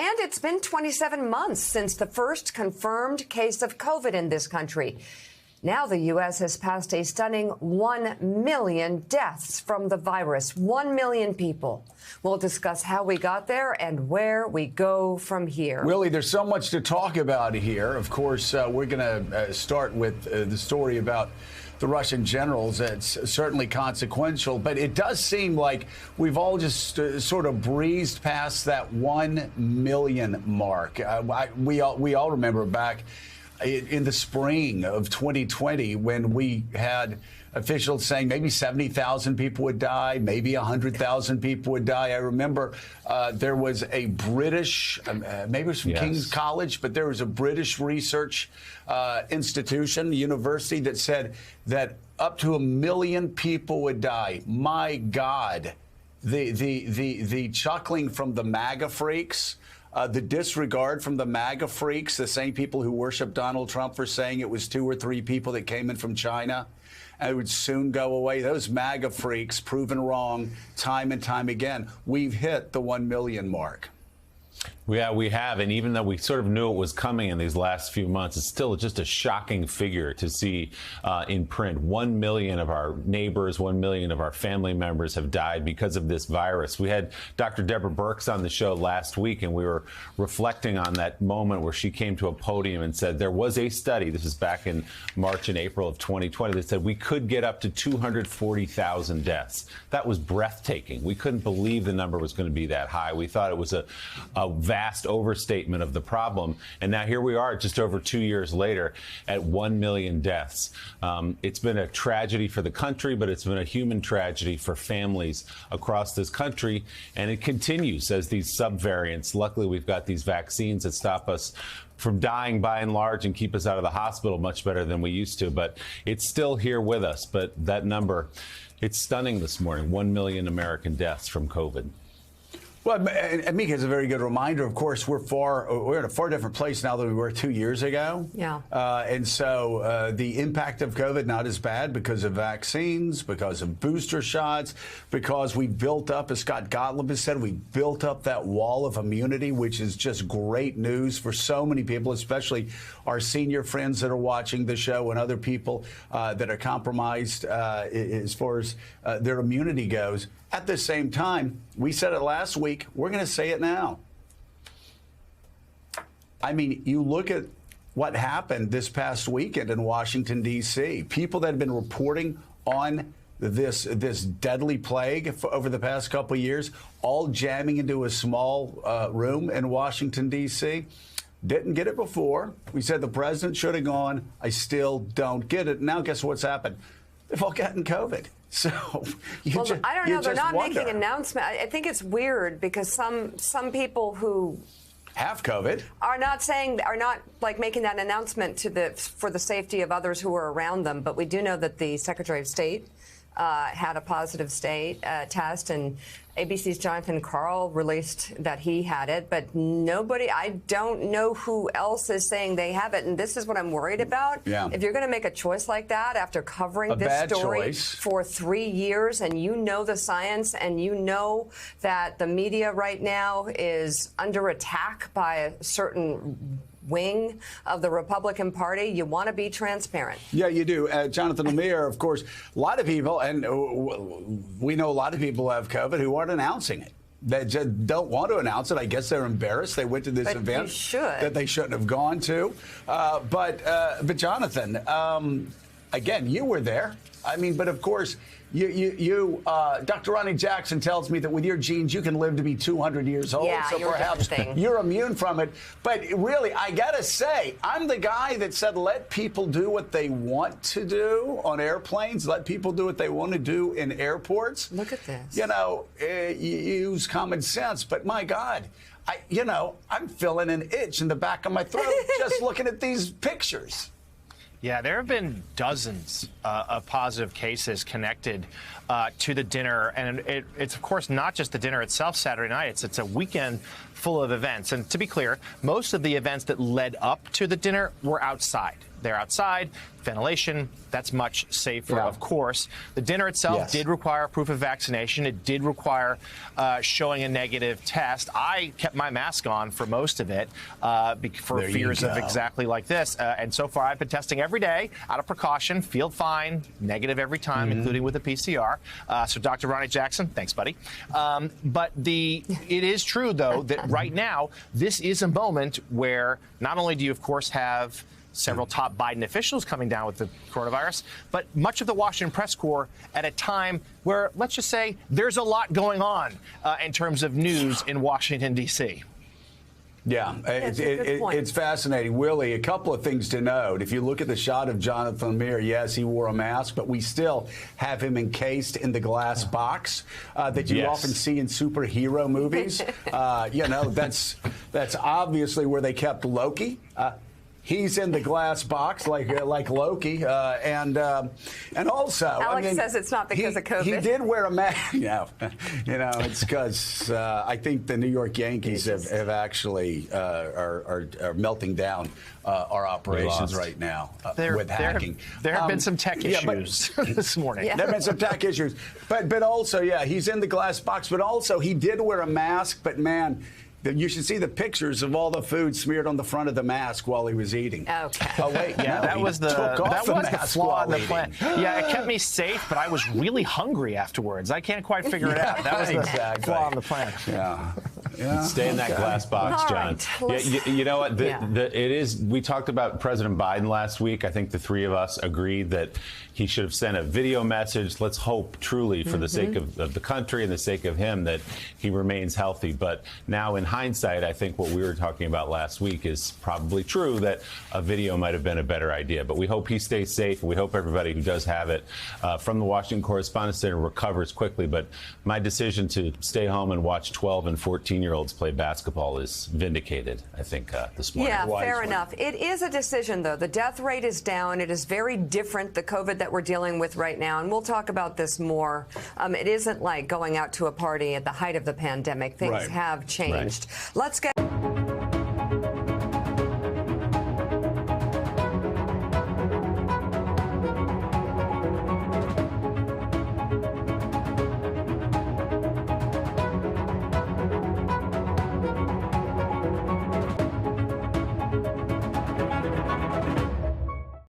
And it's been 27 months since the first confirmed case of COVID in this country. Now the U.S. has passed a stunning 1 million deaths from the virus. 1 million people. We'll discuss how we got there and where we go from here. Willie, there's so much to talk about here. Of course, we're going to start with the story about the Russian generals. It's certainly consequential, but it does seem like we've all just sort of breezed past that 1 million mark. We all remember back in the spring of 2020 when we had officials saying maybe 70,000 people would die, maybe 100,000 people would die. I remember there was a British, maybe it was from King's College, but there was a British research institution, university, that said that up to 1 million people would die. My God, the chuckling from the MAGA freaks. The disregard from the MAGA freaks, the same people who worship Donald Trump for saying it was 2 or 3 people that came in from China and it would soon go away. Those MAGA freaks proven wrong time and time again. We've hit the 1 million mark. Yeah, we have. And even though we sort of knew it was coming in these last few months, it's still just a shocking figure to see in print. 1 million of our neighbors, 1 million of our family members have died because of this virus. We had Dr. Deborah Birx on the show last week, and we were reflecting on that moment where she came to a podium and said there was a study, this is back in March and April of 2020, that said we could get up to 240,000 deaths. That was breathtaking. We couldn't believe the number was going to be that high. We thought it was a vast overstatement of the problem. And now here we are just over 2 years later at 1 million deaths. It's been a tragedy for the country, but it's been a human tragedy for families across this country. And it continues as these subvariants. Luckily, we've got these vaccines that stop us from dying by and large and keep us out of the hospital much better than we used to. But it's still here with us. But that number, it's stunning this morning. 1 million American deaths from COVID. Well, Mika is a very good reminder. Of course, we're in a far different place now than we were 2 years ago. Yeah. And so the impact of COVID, not as bad because of vaccines, because of booster shots, because we built up, as Scott Gottlieb has said, we built up that wall of immunity, which is just great news for so many people, especially our senior friends that are watching the show and other people that are compromised as far as their immunity goes. At the same time, we said it last week, we're going to say it now. I mean, you look at what happened this past weekend in Washington, D.C. People that have been reporting on this deadly plague over the past couple of years, all jamming into a small room in Washington, D.C. Didn't get it before. We said the president should have gone. I still don't get it. Now, guess what's happened? They've all gotten COVID. So I don't know. They're not making announcements. I think it's weird because some people who have COVID are not like making that announcement for the safety of others who are around them. But we do know that the Secretary of State had a positive test, and ABC's Jonathan Karl released that he had it, but I don't know who else is saying they have it, and this is what I'm worried about. Yeah. If you're going to make a choice like that after covering this story for 3 years, and you know the science, and you know that the media right now is under attack by a certain wing of the Republican Party, you want to be transparent. Yeah, you do. Jonathan Lemire, of course, a lot of people, and we know a lot of people have COVID who aren't announcing it. They just don't want to announce it. I guess they're embarrassed. They went to this event that they shouldn't have gone to. But Jonathan, again, you were there. I mean, but of course, Dr. Ronnie Jackson tells me that with your genes, you can live to be 200 years old. Yeah, so perhaps you're immune from it. But really, I got to say, I'm the guy that said, let people do what they want to do on airplanes. Let people do what they want to do in airports. Look at this. You know, use common sense. But my God, I'm feeling an itch in the back of my throat just looking at these pictures. Yeah, there have been dozens of positive cases connected to the dinner. And it's, of course, not just the dinner itself Saturday night. It's a weekend full of events. And to be clear, most of the events that led up to the dinner were outside. they're outside. Ventilation, that's much safer, Yeah. of course. The dinner itself Yes. did require proof of vaccination. It did require showing a negative test. I kept my mask on for most of it for There you fears of go. exactly like this. And so far, I've been testing every day out of precaution, feel fine, negative every time, including with a PCR. So Dr. Ronnie Jackson, thanks, buddy. But it is true, though, that right now, this is a moment where not only do you, of course, have several top Biden officials coming down with the coronavirus, but much of the Washington press corps at a time where, let's just say, there's a lot going on in terms of news in Washington, D.C. Yeah, That's a good point. it's fascinating. Willie, a couple of things to note. If you look at the shot of Jonathan Mir, yes, he wore a mask, but we still have him encased in the glass box that you Yes. often see in superhero movies. That's obviously where they kept Loki. He's in the glass box like Loki, and also Alex says it's not because of COVID. He did wear a mask. It's because I think the New York Yankees have actually are melting down our operations lost. right now There- with there hacking. There have been some tech yeah, but- issues this morning. Yeah. There have been some tech issues, but also, yeah, he's in the glass box, but also he did wear a mask. But man, you should see the pictures of all the food smeared on the front of the mask while he was eating. Okay. Oh wait, Yeah, no, that he was the took off that was the mask flaw in while the plan. eating. Yeah, it kept me safe, but I was really hungry afterwards. I can't quite figure it out. That was the Exactly. flaw in the plan. Yeah. Yeah. Stay in that glass box, All John. right, Yeah, let's- you know what? Yeah. It is. We talked about President Biden last week. I think the three of us agreed that he should have sent a video message. Let's hope truly, for the sake of the country and the sake of him, that he remains healthy. But now, in hindsight, I think what we were talking about last week is probably true, that a video might have been a better idea. But we hope he stays safe. We hope everybody who does have it from the Washington Correspondents' Center recovers quickly. But my decision to stay home and watch 12 and 14-year-olds play basketball is vindicated, I think, this morning. Yeah, Wise fair one. enough. It is a decision, though. The death rate is down. It is very different, the COVID that we're dealing with right now. And we'll talk about this more. It isn't like going out to a party at the height of the pandemic. Things Right. have changed. Let's get.